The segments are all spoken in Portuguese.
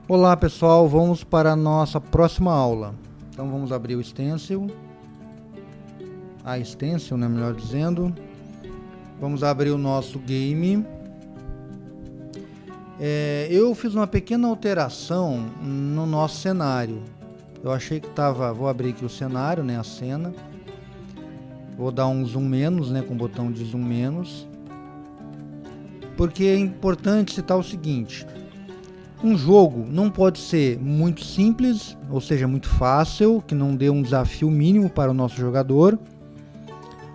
Olá pessoal, vamos para a nossa próxima aula. Então vamos abrir o stencil, né, melhor dizendo. Vamos abrir o nosso game. Eu fiz uma pequena alteração no nosso cenário. Eu achei que estava... Vou abrir aqui o cenário, né, a cena. Vou dar um zoom menos, né, com o botão de zoom menos. Porque é importante citar o seguinte: um jogo não pode ser muito simples, ou seja, muito fácil, que não dê um desafio mínimo para o nosso jogador,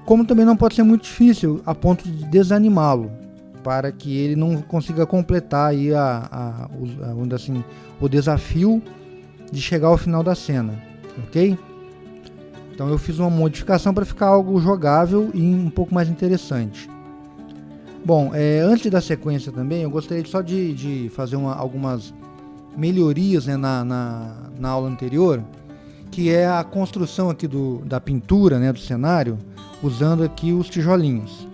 como também não pode ser muito difícil a ponto de desanimá-lo, para que ele não consiga completar aí vamos dizer assim, o desafio de chegar ao final da cena, ok? Então eu fiz uma modificação para ficar algo jogável e um pouco mais interessante. Bom, antes da sequência também, eu gostaria só de fazer algumas melhorias, né, na aula anterior, que é a construção aqui da pintura, né, do cenário, usando aqui os tijolinhos.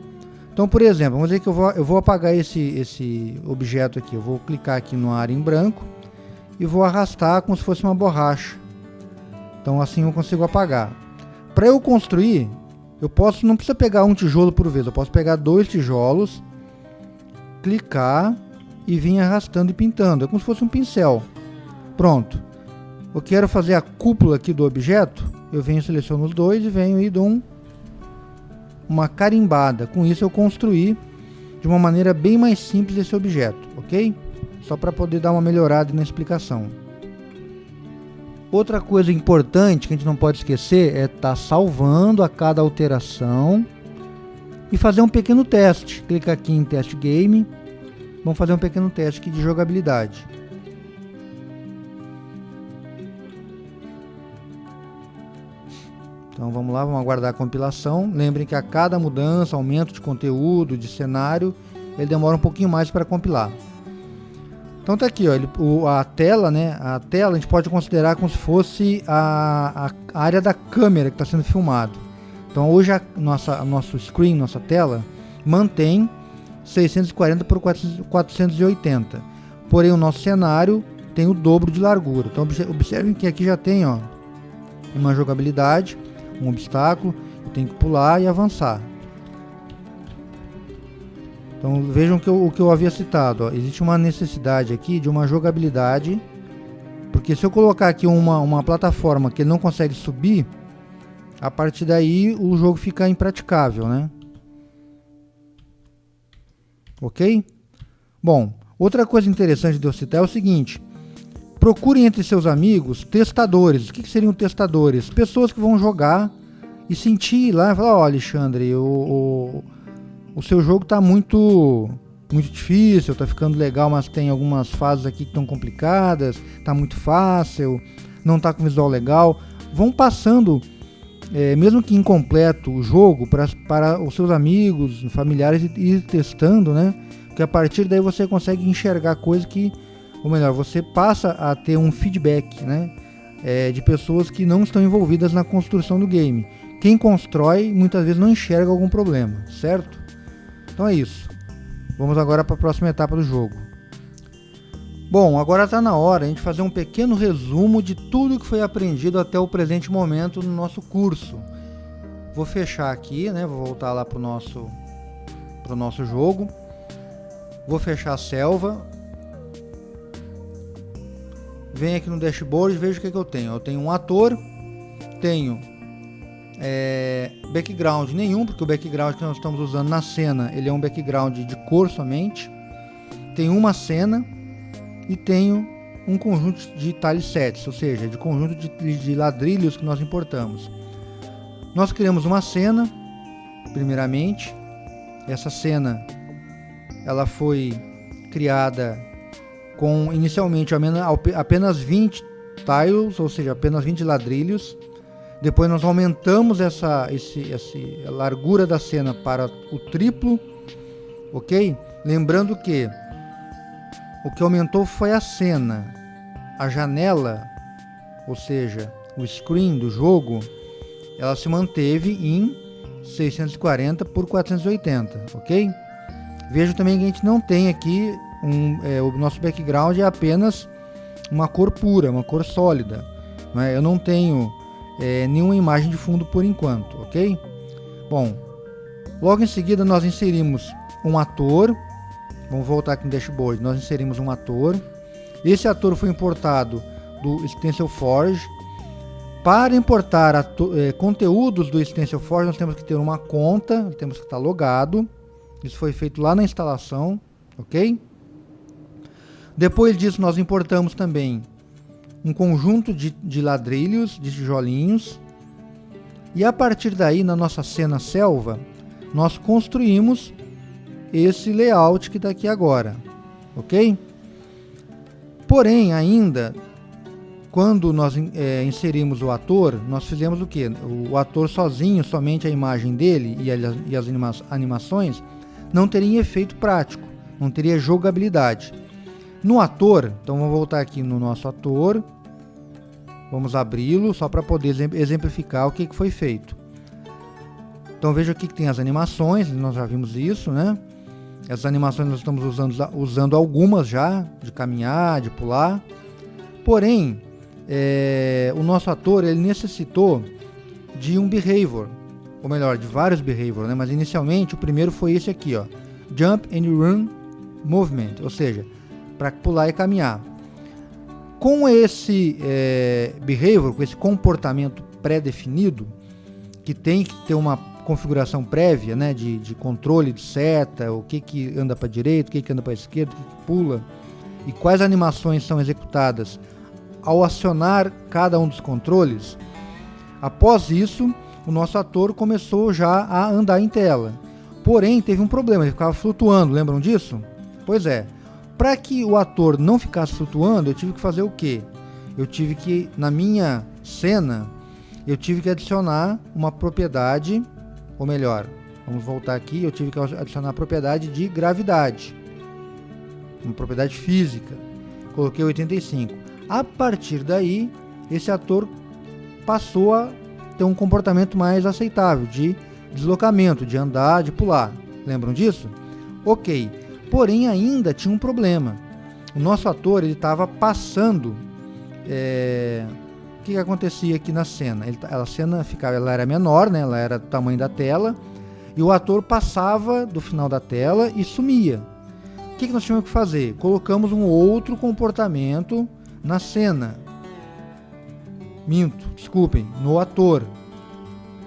Então, por exemplo, vamos dizer que eu vou apagar esse objeto aqui. Eu vou clicar aqui na área em branco e vou arrastar como se fosse uma borracha. Então assim eu consigo apagar. Para eu construir, não precisa pegar um tijolo por vez, eu posso pegar 2 tijolos, clicar e vir arrastando e pintando, é como se fosse um pincel. Pronto. Eu quero fazer a cúpula aqui do objeto, eu venho, seleciono os 2 e venho e dou uma carimbada. Com isso eu construí de uma maneira bem mais simples esse objeto, ok? Só para poder dar uma melhorada na explicação. Outra coisa importante que a gente não pode esquecer é estar salvando a cada alteração e fazer um pequeno teste. Clica aqui em teste game. Vamos fazer um pequeno teste aqui de jogabilidade. Então vamos lá, vamos aguardar a compilação. Lembrem que a cada mudança, aumento de conteúdo, de cenário, ele demora um pouquinho mais para compilar. Então tá aqui, ó, a tela, né? A tela a gente pode considerar como se fosse a área da câmera que está sendo filmado. Então hoje nosso screen, nossa tela, mantém 640 por 480. Porém o nosso cenário tem o dobro de largura. Então observem que aqui já tem, ó, uma jogabilidade, um obstáculo, eu tenho que pular e avançar. Então vejam o que eu havia citado, ó. Existe uma necessidade aqui de uma jogabilidade, porque se eu colocar aqui uma plataforma que ele não consegue subir, a partir daí o jogo fica impraticável, né? Ok? Bom, outra coisa interessante de eu citar é o seguinte: procurem entre seus amigos testadores. O que seriam testadores? Pessoas que vão jogar e sentir lá e falar: ó, Alexandre, o seu jogo está muito difícil, está ficando legal, mas tem algumas fases aqui que estão complicadas, está muito fácil, não está com visual legal. Vão passando, mesmo que incompleto, o jogo para os seus amigos, familiares e ir testando, né? Porque a partir daí você consegue enxergar coisas que, ou melhor, você passa a ter um feedback, né? De pessoas que não estão envolvidas na construção do game. Quem constrói muitas vezes não enxerga algum problema, certo? Então é isso. Vamos agora para a próxima etapa do jogo. Bom, agora está na hora de a gente fazer um pequeno resumo de tudo que foi aprendido até o presente momento no nosso curso. Vou fechar aqui, né? Vou voltar lá para o nosso jogo. Vou fechar a selva. Venho aqui no dashboard e vejo o que eu tenho. Eu tenho um ator, tenho background nenhum, porque o background que nós estamos usando na cena, ele é um background de cor somente. Tenho uma cena e tenho um conjunto de tilesets, ou seja, de conjunto de ladrilhos que nós importamos. Nós criamos uma cena, primeiramente. Essa cena ela foi criada com inicialmente apenas 20 tiles, ou seja, apenas 20 ladrilhos. Depois nós aumentamos essa largura da cena para o triplo, ok? Lembrando que o que aumentou foi a cena. A janela, ou seja, o screen do jogo, ela se manteve em 640 por 480, ok? Vejo também que a gente não tem aqui o nosso background é apenas uma cor pura, uma cor sólida, não é? Eu não tenho nenhuma imagem de fundo por enquanto, ok? Bom, logo em seguida nós inserimos um ator. Vamos voltar aqui no dashboard. Nós inserimos um ator. Esse ator foi importado do Stencil Forge. Para importar conteúdos do Stencil Forge, nós temos que ter uma conta, temos que estar logado. Isso foi feito lá na instalação, ok? Depois disso, nós importamos também um conjunto de ladrilhos, de tijolinhos. E a partir daí, na nossa cena selva, nós construímos esse layout que está aqui agora, ok? Porém, ainda, quando nós inserimos o ator, nós fizemos o que? O ator sozinho, somente a imagem dele e as animações, não teria efeito prático, não teria jogabilidade. No ator, então vamos voltar aqui no nosso ator, vamos abri-lo só para poder exemplificar o que foi feito. Então veja aqui que tem as animações, nós já vimos isso, né? Essas animações nós estamos usando algumas já, de caminhar, de pular. Porém, o nosso ator ele necessitou de um behavior, ou melhor, de vários behaviors, né? Mas inicialmente o primeiro foi esse aqui, ó, Jump and Run Movement, ou seja, para pular e caminhar. Com esse behavior, com esse comportamento pré-definido, que tem que ter uma configuração prévia, né, de controle de seta, o que anda para a direita, o que anda para a esquerda, o que pula, e quais animações são executadas ao acionar cada um dos controles. Após isso, o nosso ator começou já a andar em tela. Porém, teve um problema, ele ficava flutuando, lembram disso? Pois é, para que o ator não ficasse flutuando, eu tive que fazer o quê? Eu tive que, na minha cena, eu tive que adicionar uma propriedade, ou melhor, vamos voltar aqui, eu tive que adicionar a propriedade de gravidade, uma propriedade física, coloquei 85. A partir daí, esse ator passou a ter um comportamento mais aceitável, de deslocamento, de andar, de pular, lembram disso? Ok, porém ainda tinha um problema, o nosso ator estava passando, o que acontecia aqui na cena? A cena ela era menor, né? Ela era do tamanho da tela, e o ator passava do final da tela e sumia. O que nós tínhamos que fazer? Colocamos um outro comportamento na cena. Desculpem, no ator.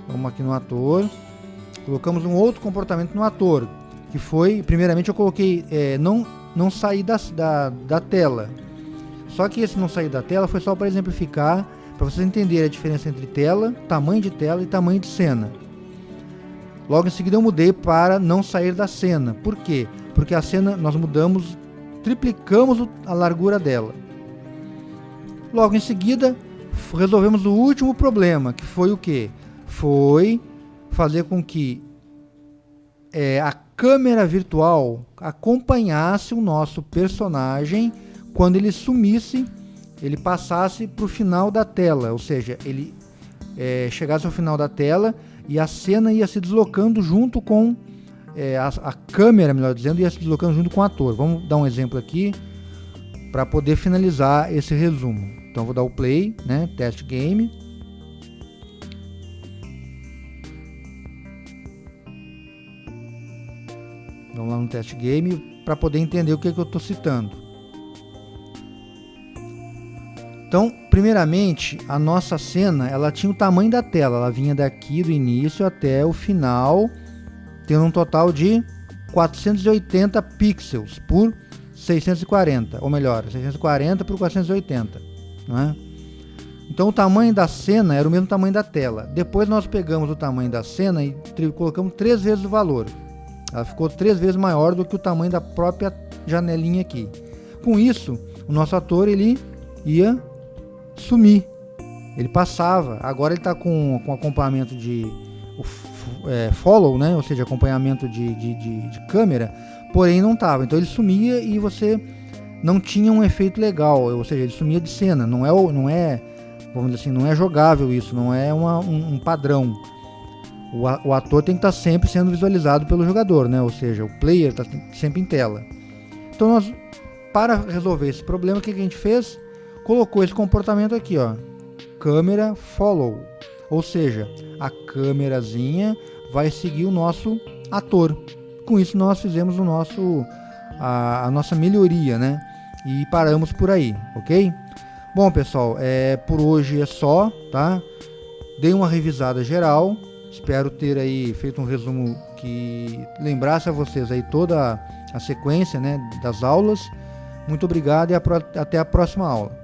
Vamos aqui no ator. Colocamos um outro comportamento no ator, que foi, primeiramente eu coloquei não sair da tela. Só que esse não sair da tela foi só para exemplificar, para vocês entenderem a diferença entre tela, tamanho de tela e tamanho de cena. Logo em seguida eu mudei para não sair da cena. Por quê? Porque a cena nós triplicamos a largura dela. Logo em seguida resolvemos o último problema, que foi o quê? Foi fazer com que a câmera virtual acompanhasse o nosso personagem quando ele sumisse, ele passasse para o final da tela, ou seja, ele chegasse ao final da tela e a cena ia se deslocando junto com a câmera, melhor dizendo, ia se deslocando junto com o ator. Vamos dar um exemplo aqui para poder finalizar esse resumo. Então vou dar o play, né, test game. Vamos lá no test game para poder entender o que eu estou citando. Então, primeiramente, a nossa cena, ela tinha o tamanho da tela, ela vinha daqui do início até o final, tendo um total de 480 pixels por 640, ou melhor, 640 por 480, não é? Então o tamanho da cena era o mesmo tamanho da tela. Depois nós pegamos o tamanho da cena e colocamos 3 vezes o valor. Ela ficou 3 vezes maior do que o tamanho da própria janelinha aqui. Com isso, o nosso ator ele ia sumir, ele passava. Agora ele está com acompanhamento de follow, né? Ou seja, acompanhamento de câmera, porém não estava. Então ele sumia e você não tinha um efeito legal, ou seja, ele sumia de cena. Não é, vamos dizer assim, não é jogável isso, não é um padrão. O ator tem que estar sempre sendo visualizado pelo jogador, né? Ou seja, o player está sempre em tela. Então para resolver esse problema, o que a gente fez? colocou esse comportamento aqui, ó, câmera follow, ou seja, a câmerazinha vai seguir o nosso ator. Com isso nós fizemos a nossa melhoria, né? E paramos por aí, ok? Bom, pessoal, por hoje é só, tá? Dei uma revisada geral, espero ter aí feito um resumo que lembrasse a vocês aí toda a sequência, né, das aulas. Muito obrigado e até a próxima aula.